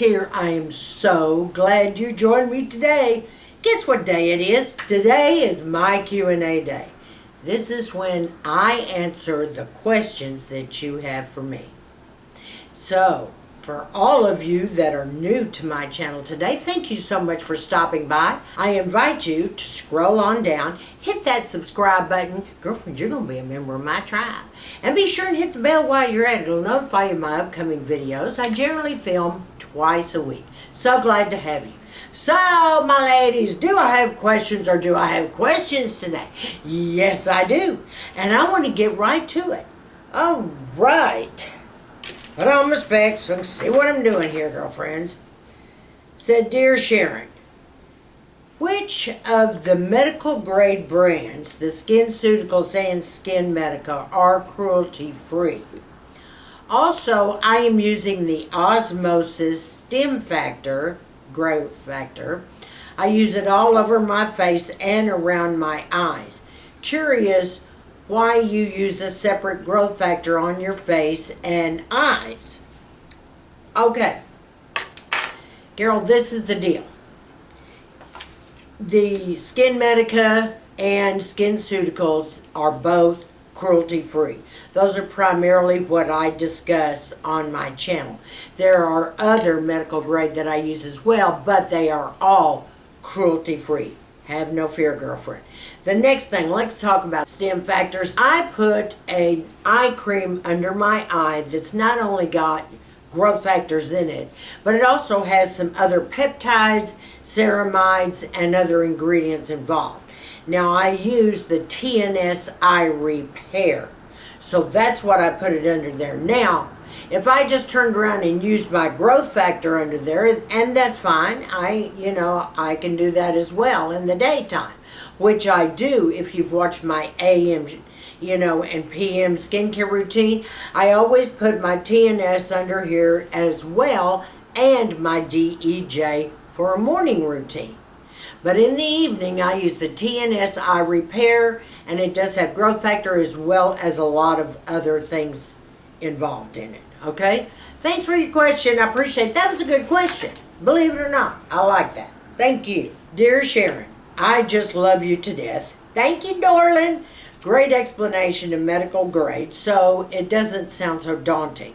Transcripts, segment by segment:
here. I am so glad you joined me today. Guess what day it is? Today is my Q&A day. This is when I answer the questions that you have for me. So, for all of you that are new to my channel today, thank you so much for stopping by. I invite you to scroll on down, hit that subscribe button. Girlfriend, you're going to be a member of my tribe. And be sure and hit the bell while you're at it. It'll notify you of my upcoming videos. I generally film twice a week. So glad to have you. So, my ladies, do I have questions or do I have questions today? Yes, I do. And I want to get right to it. All right. Put on my specs so I can see what I'm doing here, girlfriends. Said, Dear Sharon, which of the medical grade brands, the SkinCeuticals and Skinmedica, are cruelty free? Also, I am using the Osmosis Stem Factor, Growth Factor. I use it all over my face and around my eyes. Curious why you use a separate growth factor on your face and eyes. Okay, Carol, this is the deal. The Skinmedica and SkinCeuticals are both cruelty-free. Those are primarily what I discuss on my channel. There are other medical grade that I use as well, but they are all cruelty-free. Have no fear, girlfriend. The next thing, let's talk about stem factors. I put an eye cream under my eye that's not only got growth factors in it, but it also has some other peptides, ceramides, and other ingredients involved. Now, I use the TNS Eye Repair. So that's what I put it under there. Now, if I just turned around and used my growth factor under there, and that's fine, I can do that as well in the daytime, which I do. If you've watched my AM, and PM skincare routine, I always put my TNS under here as well, and my DEJ for a morning routine. But in the evening, I use the TNS Eye Repair, and it does have growth factor as well as a lot of other things involved in it. Okay? Thanks for your question. I appreciate it. That was a good question. Believe it or not, I like that. Thank you. Dear Sharon, I just love you to death. Thank you, darling. Great explanation of medical grade, so it doesn't sound so daunting.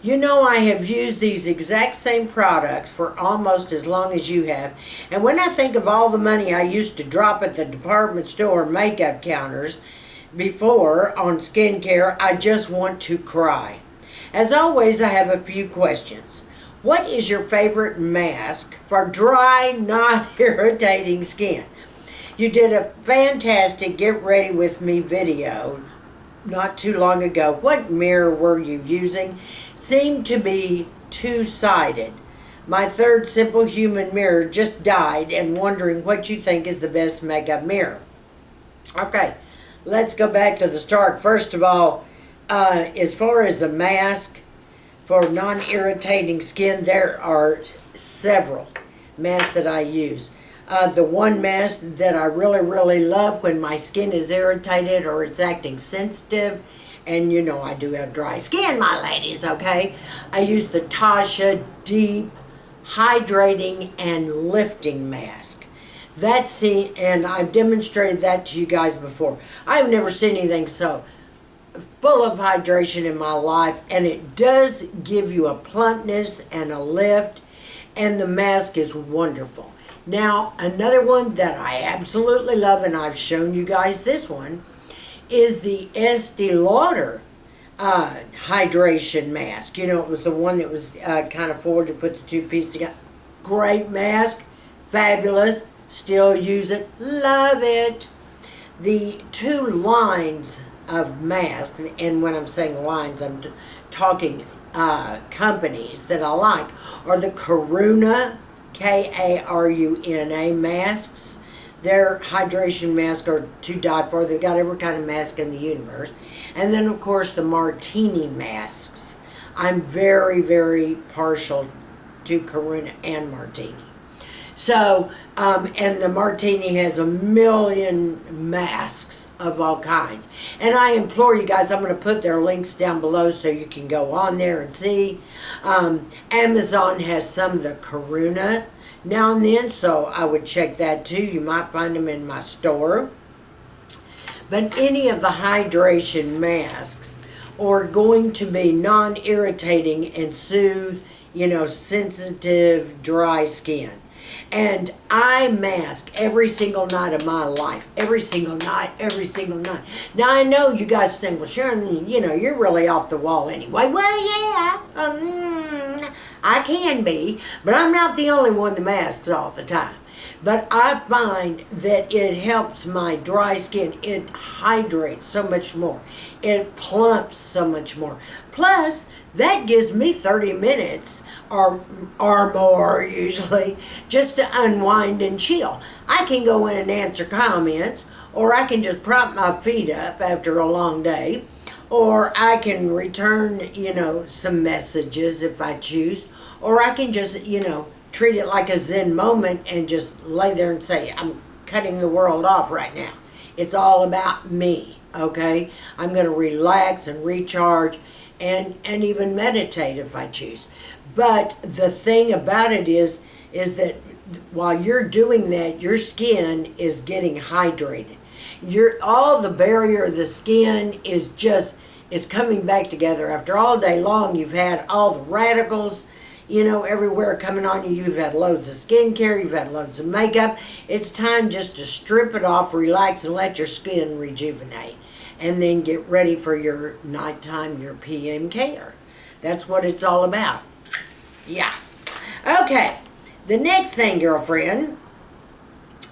You know, I have used these exact same products for almost as long as you have, and when I think of all the money I used to drop at the department store makeup counters before on skincare, I just want to cry. As always, I have a few questions. What is your favorite mask for dry, not irritating skin? You did a fantastic Get Ready With Me video not too long ago. What mirror were you using? Seemed to be two-sided. My third Simple Human mirror just died, and wondering what you think is the best makeup mirror. Okay, let's go back to the start. First of all, as far as a mask for non-irritating skin, there are several masks that I use. The one mask that I really, really love when my skin is irritated or it's acting sensitive, and I do have dry skin, my ladies, okay? I use the Tatcha Deep Hydrating and Lifting Mask. And I've demonstrated that to you guys before. I've never seen anything so full of hydration in my life, and it does give you a plumpness and a lift, and the mask is wonderful. Now, another one that I absolutely love, and I've shown you guys this one, is the Estee Lauder hydration mask. It was the one that was kind of forward to put the two pieces together. Great mask, fabulous, still use it, love it. The two lines of masks, and when I'm saying lines, I'm talking companies that I like, are the Karuna, Karuna masks. Their hydration masks are to die for. They've got every kind of mask in the universe. And then, of course, the Martinni Masks. I'm very, very partial to Karuna and Martini. So, and the Martini has a million masks of all kinds. And I implore you guys, I'm going to put their links down below so you can go on there and see. Amazon has some of the Karuna now and then, so I would check that too. You might find them in my store. But any of the hydration masks are going to be non-irritating and soothe, sensitive, dry skin. And I mask every single night of my life. Every single night, every single night. Now, I know you guys think, well, Sharon, you're really off the wall anyway. Well, yeah, I can be, but I'm not the only one that masks all the time. But I find that it helps my dry skin. It hydrates so much more. It plumps so much more. Plus, that gives me 30 minutes or more usually just to unwind and chill. I can go in and answer comments, or I can just prop my feet up after a long day, or I can return, some messages if I choose, or I can just, treat it like a Zen moment and just lay there and say, I'm cutting the world off right now. It's all about me, okay? I'm going to relax and recharge and even meditate if I choose. But the thing about it is that while you're doing that, your skin is getting hydrated. All the barrier of the skin is it's coming back together. After all day long, you've had all the radicals, everywhere coming on you. You've had loads of skincare, you've had loads of makeup. It's time just to strip it off, relax, and let your skin rejuvenate. And then get ready for your nighttime, your PM care. That's what it's all about. Yeah. Okay. The next thing, girlfriend,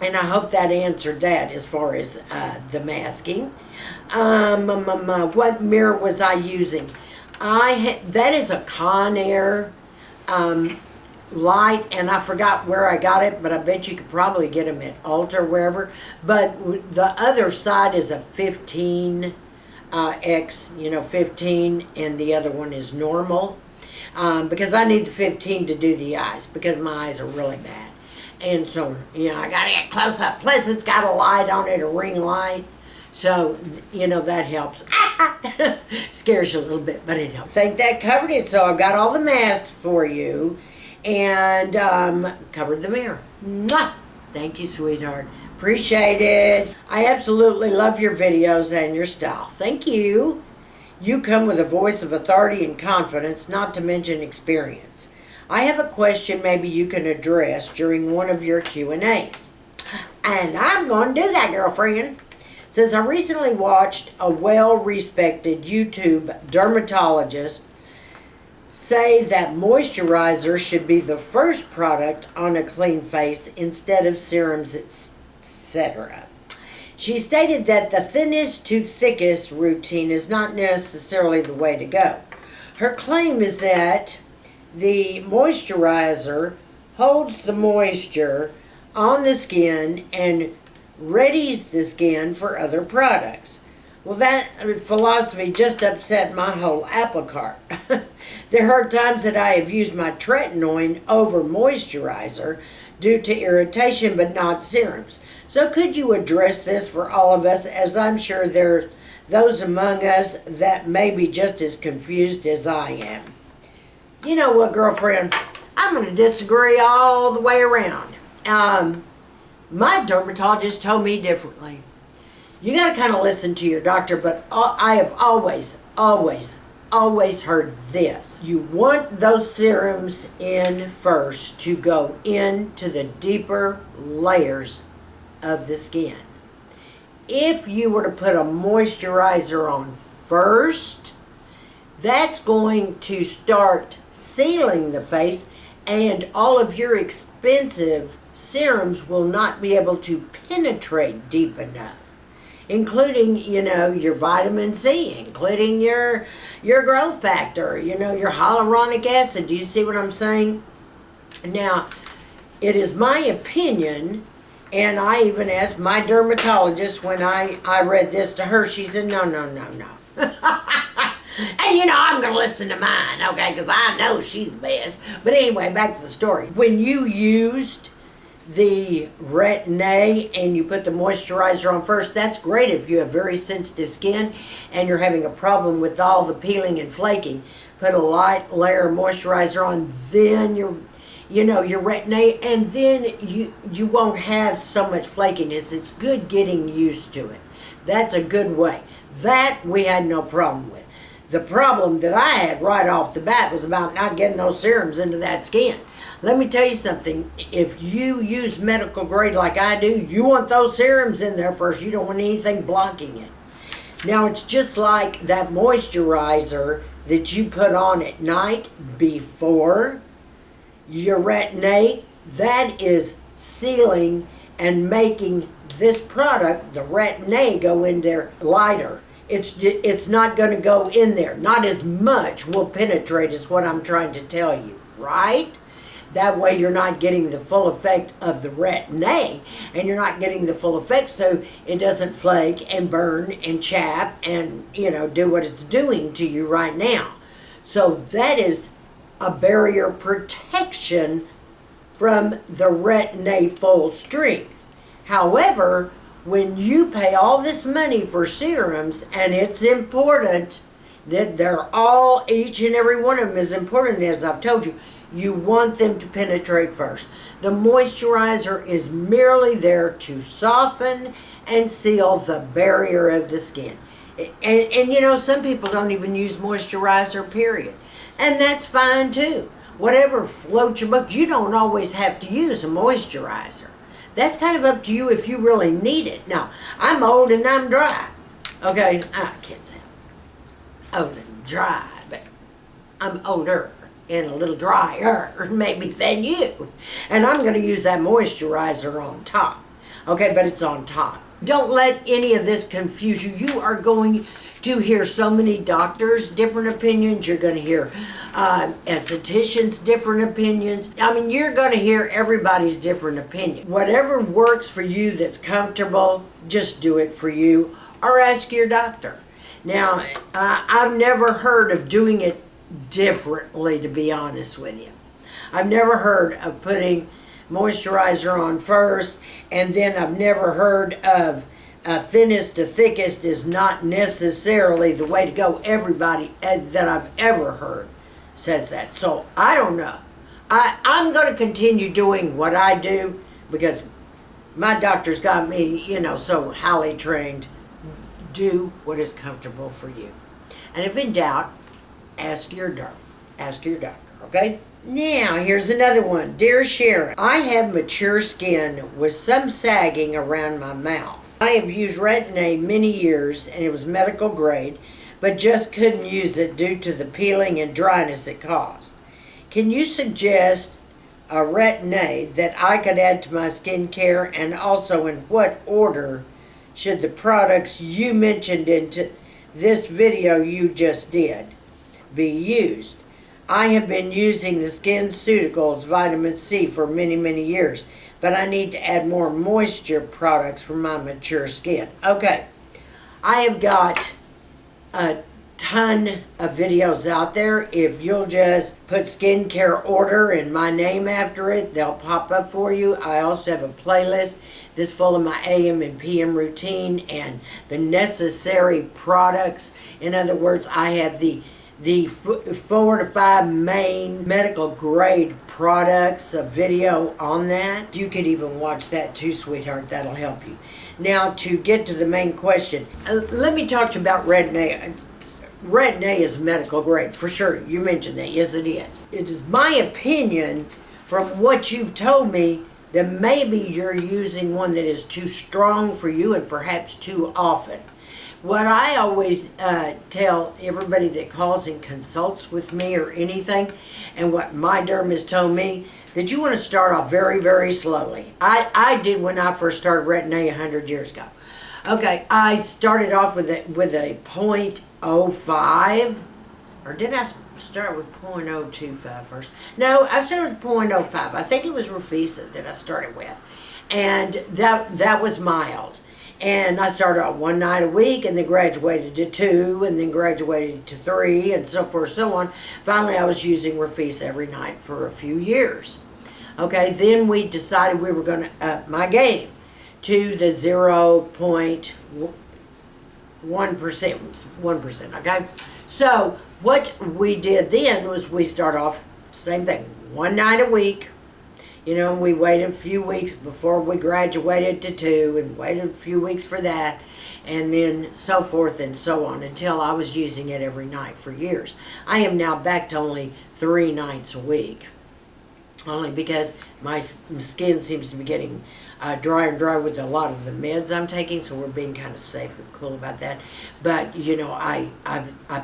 and I hope that answered that as far as the masking. What mirror was I using? That is a Conair light, and I forgot where I got it, but I bet you could probably get them at Ulta, wherever. But the other side is a 15X, 15, and the other one is normal. Because I need the 15 to do the eyes, because my eyes are really bad. And so, I gotta get close up. Plus, it's got a light on it, a ring light. So, that helps. Scares you a little bit, but it helps. I think that covered it. So I've got all the masks for you. And covered the mirror. Mwah! Thank you, sweetheart. Appreciate it. I absolutely love your videos and your style. Thank you. You come with a voice of authority and confidence, not to mention experience. I have a question maybe you can address during one of your Q&As. And I'm going to do that, girlfriend. It says, I recently watched a well-respected YouTube dermatologist say that moisturizer should be the first product on a clean face instead of serums, etc. She stated that the thinnest to thickest routine is not necessarily the way to go. Her claim is that the moisturizer holds the moisture on the skin and readies the skin for other products. Well, that philosophy just upset my whole apple cart. There are times that I have used my tretinoin over moisturizer due to irritation, but not serums. So could you address this for all of us, as I'm sure there are those among us that may be just as confused as I am. You know what, girlfriend? I'm going to disagree all the way around. My dermatologist told me differently. You got to kind of listen to your doctor, but I have always heard this. You want those serums in first to go into the deeper layers of the skin. If you were to put a moisturizer on first, that's going to start sealing the face, and all of your expensive serums will not be able to penetrate deep enough, including, your vitamin C, including your growth factor, your hyaluronic acid. Do you see what I'm saying? Now, it is my opinion, and I even asked my dermatologist when I read this to her, she said, no. And I'm going to listen to mine, okay, because I know she's the best. But anyway, back to the story. When you used the Retin-A and you put the moisturizer on first, that's great if you have very sensitive skin and you're having a problem with all the peeling and flaking. Put a light layer of moisturizer on, then your Retin-A, and then you won't have so much flakiness. It's good getting used to it. That's a good way. That we had no problem with. The problem that I had right off the bat was about not getting those serums into that skin. Let me tell you something. If you use medical grade like I do, you want those serums in there first. You don't want anything blocking it. Now, it's just like that moisturizer that you put on at night before your Retin-A. That is sealing and making this product, the Retin-A, go in there lighter. It's not going to go in there. Not as much will penetrate is what I'm trying to tell you, right? That way you're not getting the full effect of the Retin-A, and you're not getting the full effect so it doesn't flake and burn and chap and, do what it's doing to you right now. So that is a barrier protection from the Retin-A full strength. However, when you pay all this money for serums, and it's important that they're all, each and every one of them is important, as I've told you, you want them to penetrate first. The moisturizer is merely there to soften and seal the barrier of the skin. And some people don't even use moisturizer, period. And that's fine too. Whatever floats your boat, you don't always have to use a moisturizer. That's kind of up to you if you really need it. Now, I'm old and I'm dry. Okay, I can't say old and dry, but I'm older and a little drier maybe than you. And I'm going to use that moisturizer on top. Okay, but it's on top. Don't let any of this confuse you. You are going to hear so many doctors, different opinions. You're going to hear estheticians, different opinions. I mean, you're going to hear everybody's different opinion. Whatever works for you that's comfortable, just do it for you or ask your doctor. Now, I've never heard of doing it differently, to be honest with you. I've never heard of putting moisturizer on first, and then I've never heard of thinnest to thickest is not necessarily the way to go. Everybody that I've ever heard says that. So I don't know. I'm going to continue doing what I do because my doctor's got me, so highly trained. Do what is comfortable for you. And if in doubt, ask your doctor. Ask your doctor, okay? Now, here's another one. Dear Sharon, I have mature skin with some sagging around my mouth. I have used Retin-A many years, and it was medical grade, but just couldn't use it due to the peeling and dryness it caused. Can you suggest a Retin-A that I could add to my skincare, and also in what order should the products you mentioned in this video you just did be used? I have been using the SkinCeuticals Vitamin C for many, many years, but I need to add more moisture products for my mature skin. Okay, I have got a ton of videos out there. If you'll just put skincare order and my name after it, they'll pop up for you. I also have a playlist that's full of my AM and PM routine and the necessary products. In other words, I have the 4 to 5 main medical grade products, a video on that. You could even watch that too, sweetheart. That'll help you. Now, to get to the main question, let me talk to you about Retin-A. Retin-A is medical grade, for sure. You mentioned that. Yes, it is. It is my opinion, from what you've told me, that maybe you're using one that is too strong for you and perhaps too often. What I always tell everybody that calls and consults with me or anything, and what my dermatologist told me, that you want to start off very, very slowly. I did when I first started Retin-A 100 years ago. Okay, I started off with a 0.05, or did I start with 0.025 first? No, I started with 0.05. I think it was Rufisa that I started with, and that was mild. And I started out one night a week and then graduated to 2 and then graduated to 3 and so forth and so on. Finally, I was using Rufisa every night for a few years. Okay, then we decided we were going to up my game to the 1%, okay? So what we did then was we start off, same thing, one night a week. You know, we waited a few weeks before we graduated to 2 and waited a few weeks for that, and then so forth and so on until I was using it every night for years. I am now back to only 3 nights a week, only because my skin seems to be getting drier and drier with a lot of the meds I'm taking, so we're being kind of safe and cool about that. But, you know, I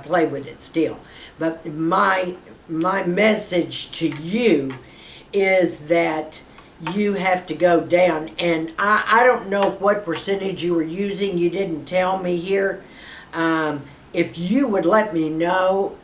play with it still. But my message to you is that you have to go down, and I don't know what percentage you were using. You didn't tell me here. If you would let me know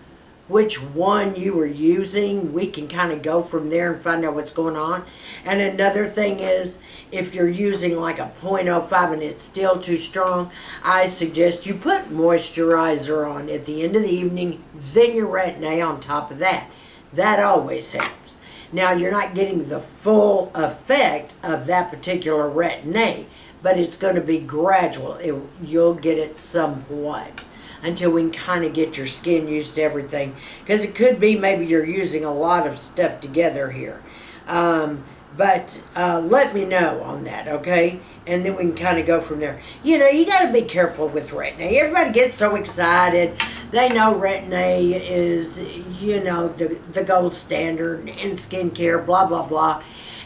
which one you were using, we can kind of go from there and find out what's going on. And another thing is, if you're using like a 0.05 and it's still too strong, I suggest you put moisturizer on at the end of the evening, then your Retin-A on top of that. That always helps. Now, you're not getting the full effect of that particular Retin-A, but it's going to be gradual. You'll get it somewhat until we can kind of get your skin used to everything. Because it could be maybe you're using a lot of stuff together here. But let me know on that, okay? And then we can kind of go from there. You know, you got to be careful with Retin-A. Everybody gets so excited. They know Retin-A is, you know, the gold standard in skincare, blah, blah, blah.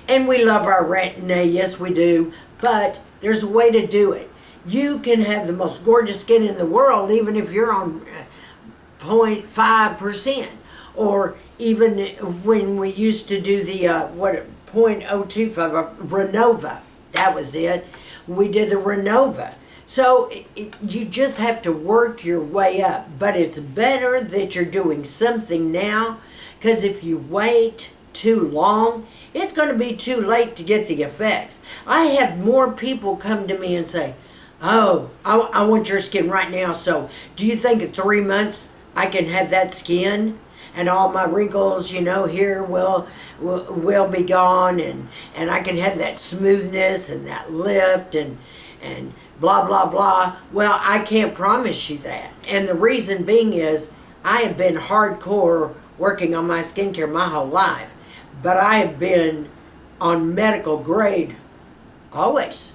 And we love our Retin-A, yes we do. But there's a way to do it. You can have the most gorgeous skin in the world even if you're on 0.5%. Or even when we used to do the, 0.025, Renova. That was it. We did the Renova. So you just have to work your way up. But it's better that you're doing something now, because if you wait too long, it's going to be too late to get the effects. I have more people come to me and say, oh, I want your skin right now, so do you think in 3 months I can have that skin? And all my wrinkles, you know, here will be gone, and I can have that smoothness and that lift and blah, blah, blah. Well, I can't promise you that. And the reason being is I have been hardcore working on my skincare my whole life. But I have been on medical grade always.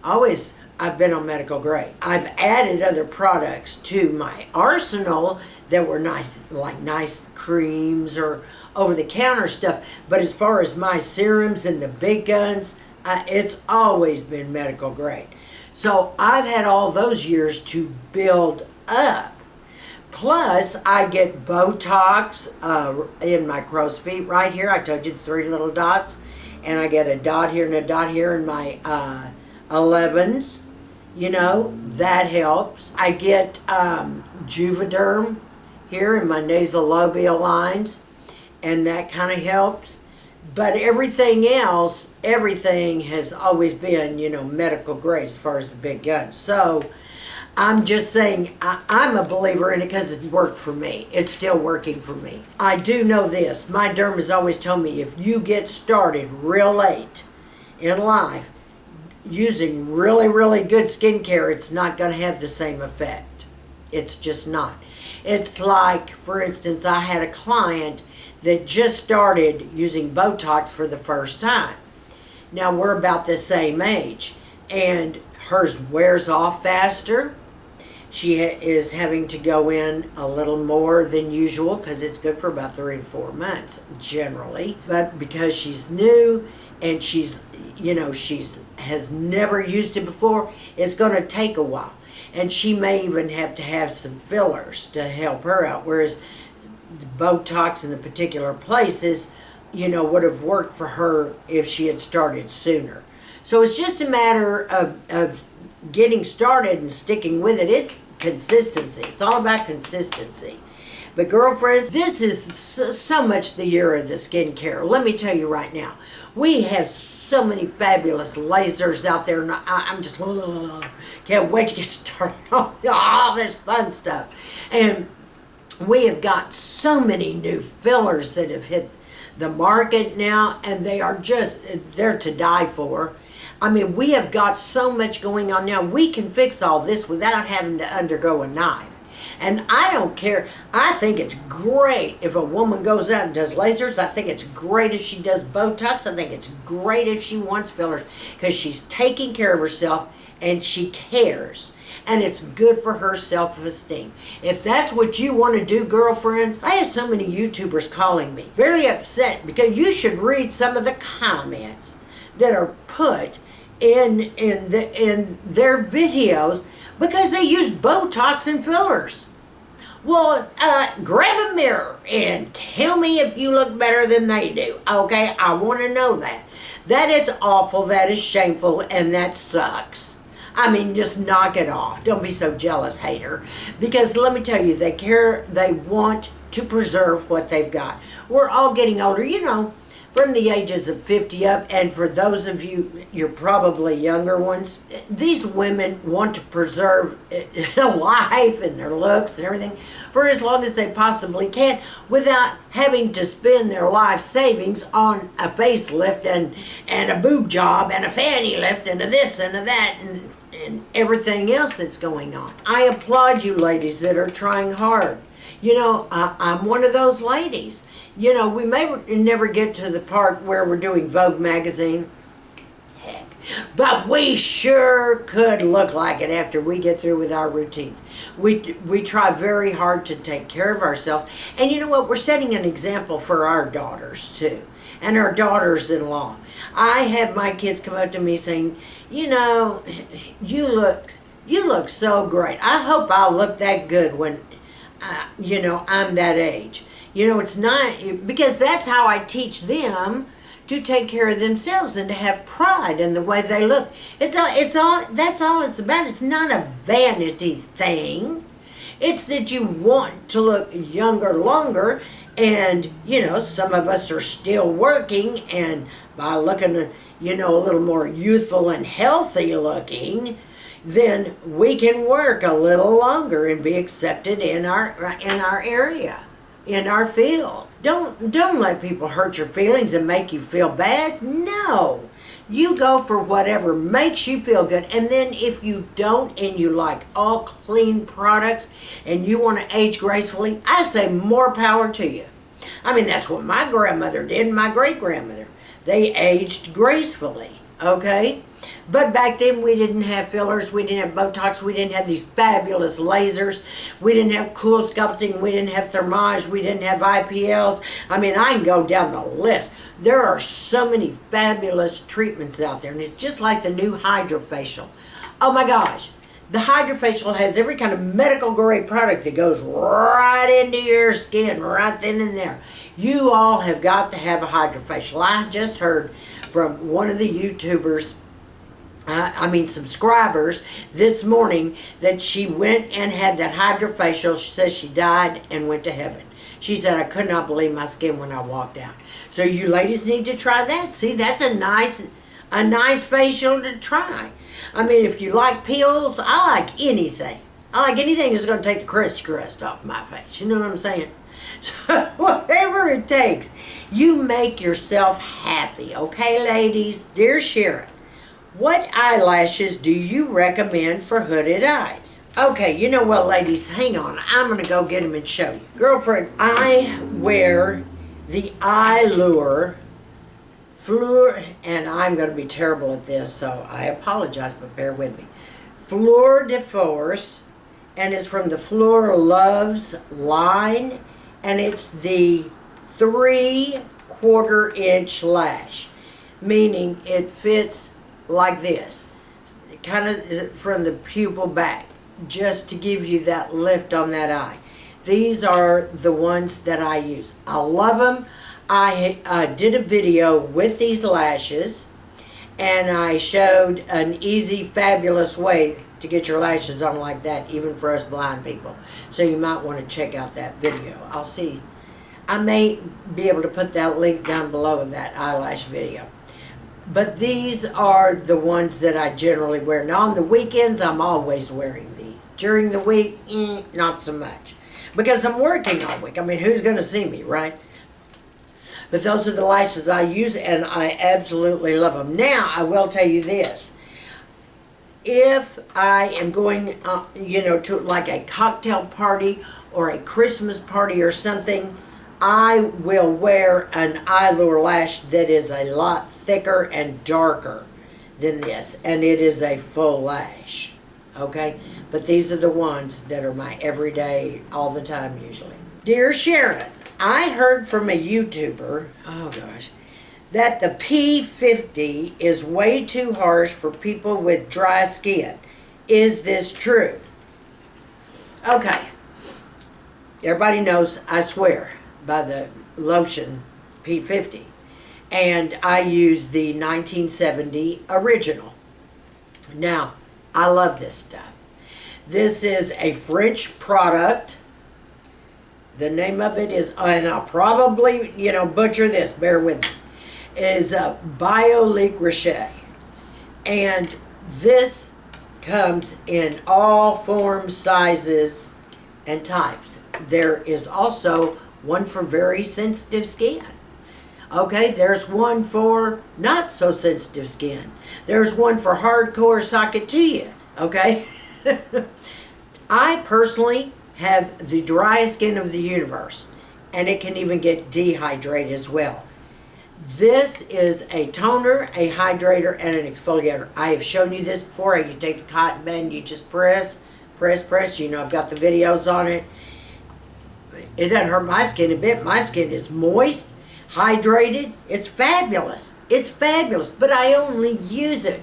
Always I've been on medical grade. I've added other products to my arsenal that were nice, like nice creams or over-the-counter stuff. But as far as my serums and the big guns, it's always been medical grade. So I've had all those years to build up. Plus, I get Botox in my crow's feet right here. I told you the 3 little dots. And I get a dot here and a dot here in my 11s. You know, that helps. I get Juvederm here in my nasolabial lines, and that kind of helps. But everything else, everything has always been, you know, medical grade as far as the big guns. So I'm just saying I'm a believer in it because it worked for me. It's still working for me. I do know this. My derm has always told me if you get started real late in life using really, really good skincare, it's not going to have the same effect. It's just not. It's like, for instance, I had a client that just started using Botox for the first time. Now, we're about the same age, and hers wears off faster. She is having to go in a little more than usual because it's good for about 3 to 4 months generally. But because she's new and she's, you know, has never used it before, it's going to take a while. And she may even have to have some fillers to help her out, whereas the Botox in the particular places, you know, would have worked for her if she had started sooner. So it's just a matter of getting started and sticking with it. It's consistency. It's all about consistency. But girlfriends, this is so much the year of the skincare. Let me tell you right now, we have so many fabulous lasers out there, and I'm just can't wait to get started on all this fun stuff. And we have got so many new fillers that have hit the market now, and they're to die for. I mean, we have got so much going on now. We can fix all this without having to undergo a knife. And I don't care. I think it's great if a woman goes out and does lasers. I think it's great if she does Botox. I think it's great if she wants fillers, because she's taking care of herself and she cares. And it's good for her self-esteem. If that's what you want to do, girlfriends, I have so many YouTubers calling me, very upset, because you should read some of the comments that are put in their videos because they use Botox and fillers. Well, grab a mirror and tell me if you look better than they do. Okay, I want to know that. That is awful, that is shameful, and that sucks. I mean, just knock it off. Don't be so jealous, hater. Because let me tell you, they want to preserve what they've got. We're all getting older, you know, from the ages of 50 up, and for those of you, you're probably younger ones, these women want to preserve life and their looks and everything for as long as they possibly can without having to spend their life savings on a facelift and a boob job and a fanny lift and a this and a that and everything else that's going on. I applaud you ladies that are trying hard. You know, I'm one of those ladies. You know, we may never get to the part where we're doing Vogue magazine. Heck. But we sure could look like it after we get through with our routines. We try very hard to take care of ourselves. And you know what? We're setting an example for our daughters, too. And our daughters-in-law. I have my kids come up to me saying, you know, you look so great. I hope I'll look that good when, you know, I'm that age. You know, it's not, because that's how I teach them to take care of themselves and to have pride in the way they look. That's all it's about. It's not a vanity thing. It's that you want to look younger longer, and, you know, some of us are still working, and by looking, you know, a little more youthful and healthy looking, then we can work a little longer and be accepted in our area. In our field. Don't let people hurt your feelings and make you feel bad. No. You go for whatever makes you feel good. And then if you don't and you like all clean products and you want to age gracefully, I say more power to you. I mean, that's what my grandmother did and my great-grandmother. They aged gracefully, okay? But back then we didn't have fillers, we didn't have Botox, we didn't have these fabulous lasers, we didn't have cool sculpting, we didn't have thermage, we didn't have IPLs. I mean, I can go down the list. There are so many fabulous treatments out there, and it's just like the new hydrofacial. Oh my gosh, the hydrofacial has every kind of medical grade product that goes right into your skin, right then and there. You all have got to have a hydrofacial. I just heard from one of the YouTubers, subscribers this morning, that she went and had that hydrofacial. She says she died and went to heaven. She said, I could not believe my skin when I walked out. So you ladies need to try that. See, that's a nice facial to try. I mean, if you like peels, I like anything. I like anything that's going to take the crust off my face. You know what I'm saying? So whatever it takes, you make yourself happy. Okay, ladies? Dear Sharon, what eyelashes do you recommend for hooded eyes? Okay, you know what, ladies? Hang on. I'm going to go get them and show you. Girlfriend, I wear the Eylure Fleur, and I'm going to be terrible at this, so I apologize, but bear with me. Fleur de Force, and it's from the Fleur Loves line, and it's the 3/4 inch lash, meaning it fits like this, kind of from the pupil back, just to give you that lift on that eye. These are the ones that I use. I love them. I did a video with these lashes, and I showed an easy, fabulous way to get your lashes on like that, even for us blind people. So you might want to check out that video. I'll see. I may be able to put that link down below in that eyelash video. But these are the ones that I generally wear. Now on the weekends, I'm always wearing these. During the week, not so much. Because I'm working all week. I mean, who's going to see me, right? But those are the lashes I use, and I absolutely love them. Now, I will tell you this. If I am going, to like a cocktail party or a Christmas party or something, I will wear an Eylure lash that is a lot thicker and darker than this, and it is a full lash, okay? But these are the ones that are my everyday, all the time usually. Dear Sharon, I heard from a YouTuber, oh gosh, that the P50 is way too harsh for people with dry skin. Is this true? Okay. Everybody knows I swear by the Lotion P50. And I use the 1970 original. Now, I love this stuff. This is a French product. The name of it is, and I'll probably, butcher this, bear with me, is Biologique Recherche. And this comes in all forms, sizes, and types. There is also one for very sensitive skin. Okay, there's one for not so sensitive skin. There's one for hardcore socket to you. Okay? I personally have the driest skin of the universe, and it can even get dehydrated as well. This is a toner, a hydrator, and an exfoliator. I have shown you this before. You take the cotton band, you just press. I've got the videos on it. It doesn't hurt my skin a bit. My skin is moist, hydrated. It's fabulous. It's fabulous, but I only use it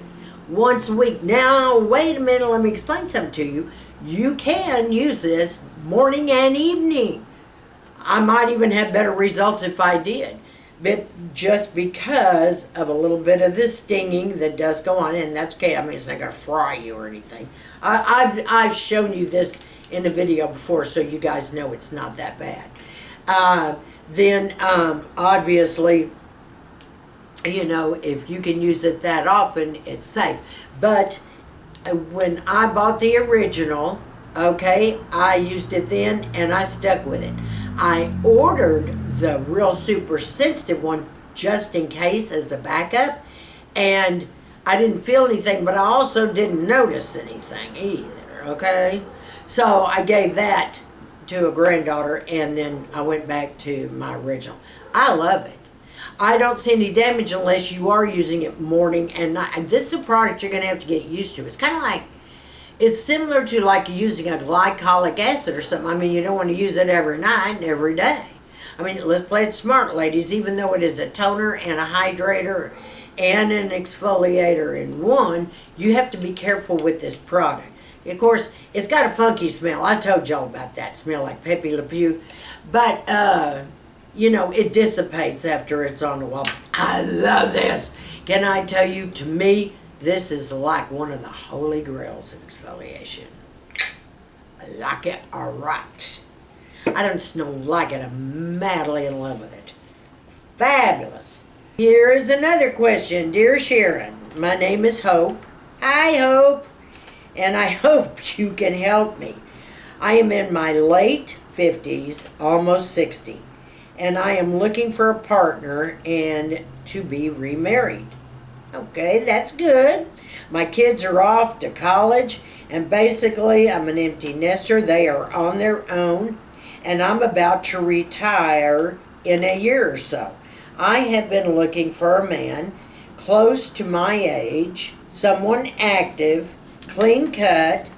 once a week. Now, wait a minute, let me explain something to you. You can use this morning and evening. I might even have better results if I did. But just because of a little bit of this stinging that does go on, and that's okay. I mean, it's not going to fry you or anything. I've shown you this in a video before, so you guys know it's not that bad. Obviously, if you can use it that often, it's safe. But when I bought the original, okay, I used it then, and I stuck with it. I ordered the real super sensitive one just in case as a backup, and I didn't feel anything, but I also didn't notice anything either, okay? So I gave that to a granddaughter, and then I went back to my original. I love it. I don't see any damage unless you are using it morning and night. And this is a product you're going to have to get used to. It's kind of like, it's similar to like using a glycolic acid or something. I mean, you don't want to use it every night and every day. I mean, let's play it smart, ladies. Even though it is a toner and a hydrator and an exfoliator in one, you have to be careful with this product. Of course, it's got a funky smell. I told y'all about that. Smell like Pepe Le Pew. But, it dissipates after it's on the wall. I love this. Can I tell you, to me, this is like one of the holy grails of exfoliation. I like it a lot. I don't like it. I'm madly in love with it. Fabulous. Here is another question. Dear Sharon, my name is Hope. Hi, Hope. And I hope you can help me. I am in my late 50s, almost 60. And I am looking for a partner and to be remarried. Okay, that's good. My kids are off to college, and basically I'm an empty nester. They are on their own, and I'm about to retire in a year or so. I have been looking for a man close to my age, someone active, clean cut,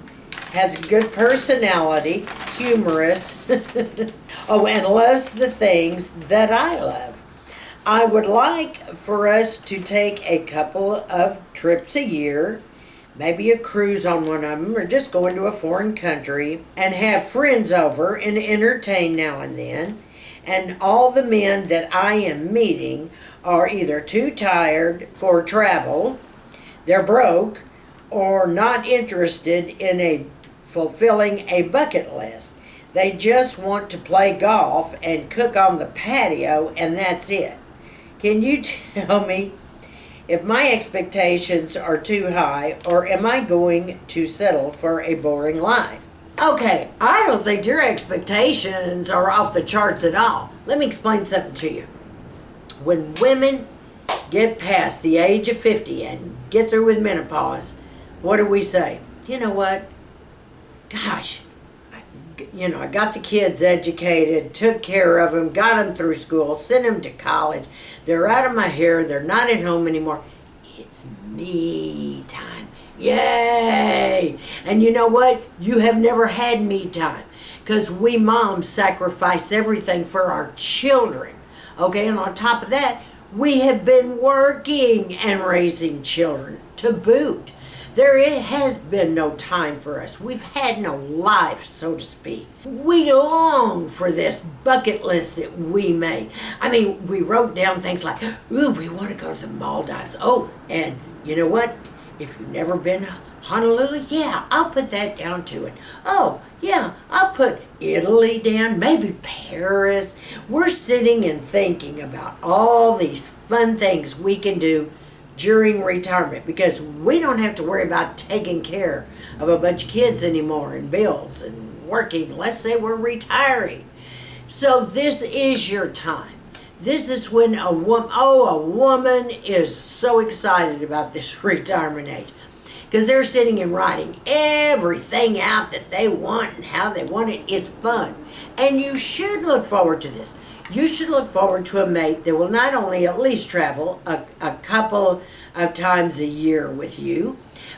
has a good personality, humorous, and loves the things that I love. I would like for us to take a couple of trips a year, maybe a cruise on one of them, or just go into a foreign country, and have friends over and entertain now and then. And all the men that I am meeting are either too tired for travel, they're broke, or not interested in fulfilling a bucket list. They just want to play golf and cook on the patio, and that's it. Can you tell me if my expectations are too high, or am I going to settle for a boring life? Okay, I don't think your expectations are off the charts at all. Let me explain something to you. when women get past the age of 50 and get through with menopause, what do we say? You know what? Gosh, I got the kids educated, took care of them, got them through school, sent them to college. They're out of my hair. They're not at home anymore. It's me time. Yay! And you know what? You have never had me time, because we moms sacrifice everything for our children. Okay, and on top of that, we have been working and raising children to boot. There has been no time for us. We've had no life, so to speak. We long for this bucket list that we made. I mean, we wrote down things like, ooh, we want to go to the Maldives. Oh, and you know what? If you've never been to Honolulu, yeah, I'll put that down to it. Oh, yeah, I'll put Italy down, maybe Paris. We're sitting and thinking about all these fun things we can do during retirement, because we don't have to worry about taking care of a bunch of kids anymore and bills and working. Let's say we're retiring. So this is your time. This is when a woman is so excited about this retirement age, because they're sitting and writing everything out that they want and how they want it. It's fun. And you should look forward to this. You should look forward to a mate that will not only at least travel a couple of times a year with you,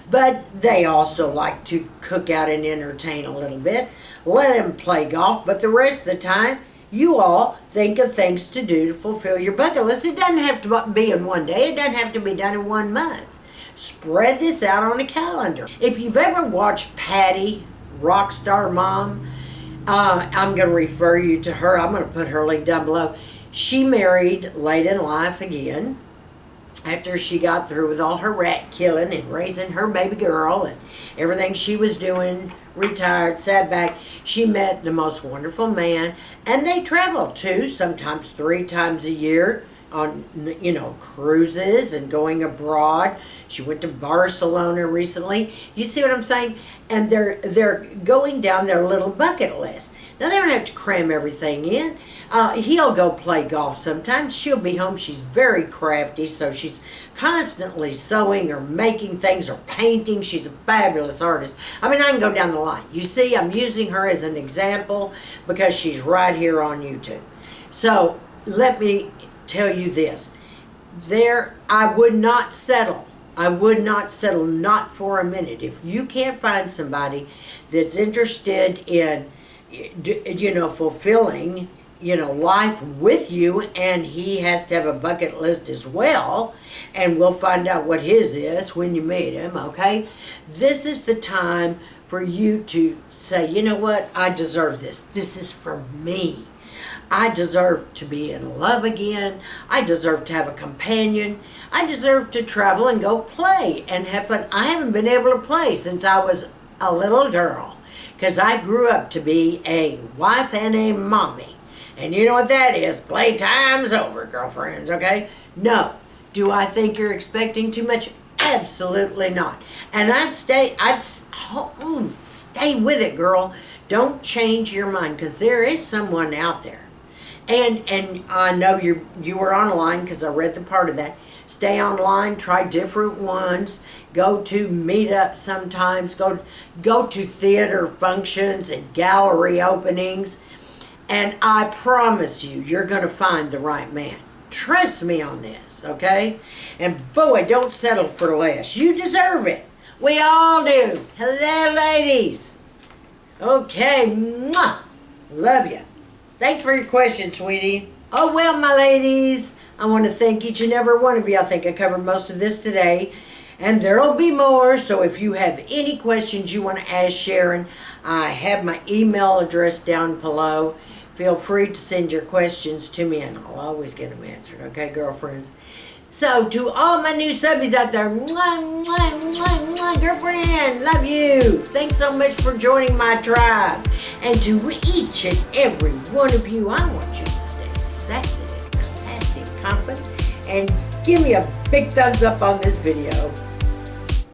but they also like to cook out and entertain a little bit. Let them play golf, but the rest of the time, you all think of things to do to fulfill your bucket list. It doesn't have to be in one day. It doesn't have to be done in 1 month. Spread this out on a calendar. If you've ever watched Patty, Rockstar Mom, I'm going to refer you to her. I'm going to put her link down below. She married late in life again after she got through with all her rat killing and raising her baby girl and everything she was doing, retired, sat back. She met the most wonderful man, and they traveled too, sometimes 3 times a year on, cruises and going abroad. She went to Barcelona recently. You see what I'm saying? And they're going down their little bucket list. Now, they don't have to cram everything in. He'll go play golf sometimes. She'll be home. She's very crafty, so she's constantly sewing or making things or painting. She's a fabulous artist. I mean, I can go down the line. You see, I'm using her as an example because she's right here on YouTube. So let me tell you this. I would not settle. I would not settle, not for a minute. If you can't find somebody that's interested in, fulfilling, life with you, and he has to have a bucket list as well, and we'll find out what his is when you meet him, okay? This is the time for you to say, you know what, I deserve this. This is for me. I deserve to be in love again. I deserve to have a companion. I deserve to travel and go play and have fun. I haven't been able to play since I was a little girl, because I grew up to be a wife and a mommy. And you know what that is? Playtime's over, girlfriends, okay? No. Do I think you're expecting too much? Absolutely not. And I'd stay with it, girl. Don't change your mind, because there is someone out there. And I know you were online, because I read the part of that. Stay online, try different ones, go to meetups sometimes, go to theater functions and gallery openings, and I promise you're going to find the right man. Trust me on this, okay? And boy, don't settle for less. You deserve it. We all do. Hello, ladies. Okay, mwah. Love you. Thanks for your question, sweetie. Oh, well, my ladies, I want to thank each and every one of you. I think I covered most of this today, and there'll be more. So if you have any questions you want to ask Sharon, I have my email address down below. Feel free to send your questions to me, and I'll always get them answered. Okay, girlfriends? So to all my new subbies out there, mwah, mwah, mwah, mwah, girlfriend, love you. Thanks so much for joining my tribe. And to each and every one of you, I want you to stay sassy, classy, confident, and give me a big thumbs up on this video.